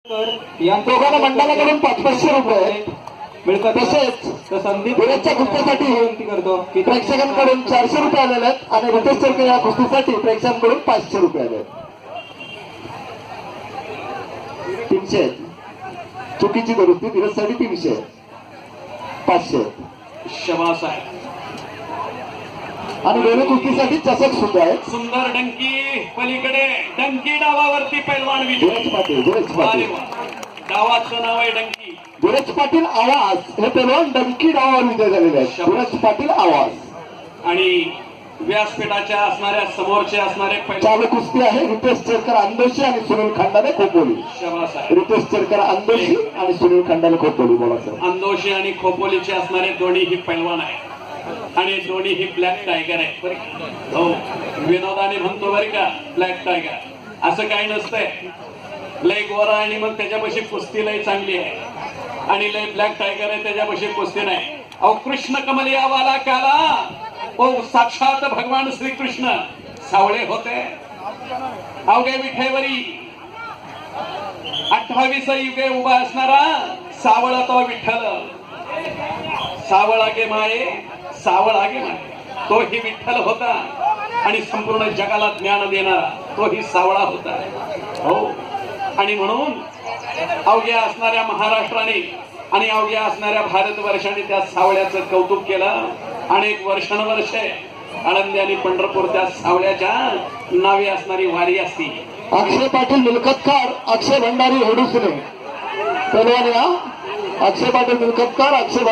दोघांना मंडळाकडून 500 रुपये मिळतात। तसेच संदीपच्या कुस्तीसाठी विनंती करतो की प्रेक्षकांकडून 400 रुपये आलेले आहेत आणि रितेश चरके या कुस्तीसाठी प्रेक्षकांकडून 500 रुपये आले आहेत। 300 आहेत, चुकीची दुरुस्ती, धीरजसाठी 300 आहेत, 500 शबास आहे। आणि दोन्ही कुस्तीसाठी चषक सुद्धा आहेत। सुंदर डंकी पलीकडे, डंकी डावावरती पैलवान विजय। धीरज पाटील डावाचं नाव आहे डंकी। धीरज पाटील आवाज हे पैलवान डंकी डावावर विजय झालेले आहेत। धीरज पाटील आवाज आणि व्यासपीठाच्या असणाऱ्या समोरचे असणारे चालू कुस्ती आहे रितेश चरकर अंदोशी आणि सुनील खंडाले खोपोली। शबास आहे। रितेश चरकर अंदोशी आणि सुनील खंडाले खोपोली। बोला सर। अंदोशी आणि खोपोलीचे असणारे दोन्ही ही पैलवान आहे आणि दोन्ही ही ब्लॅक टायगर आहे बरं का? हो, विनोदाने म्हणतो बरं का ब्लॅक टायगर, असं काही नसतंय। लय गोरा आणि मग त्याच्यापाशी कुस्ती लय चांगली आहे आणि लय ब्लॅक टायगर आहे त्याच्यापाशी कुस्ती नाही। अहो कृष्ण कमलिया वाला काला, ओ साक्षात भगवान श्रीकृष्ण सावळे होते। अवघे विठेवरी 28 युगे उभा असणारा सावळा तो विठ्ठल। सावळ आगे माये, सावळ आगे माये, तो ही विठ्ठल होता आणि संपूर्ण जगाला ज्ञान देणारा तो ही सावळा होता। हो, आणि म्हणून अवघ्या असणाऱ्या महाराष्ट्राने आणि अवघ्या असणाऱ्या भारतवर्षाने त्या सावळ्याचं कौतुक केलं। अनेक वर्षानुवर्षे आळंदी आणि पंढरपूर त्या सावळ्याच्या नावे असणारी वारी असती। अक्षय पाटील मिलकतकार, अक्षय भंडारी हेडुसने पैलवान या। अक्षय पाटील मिलकतकार, अक्षय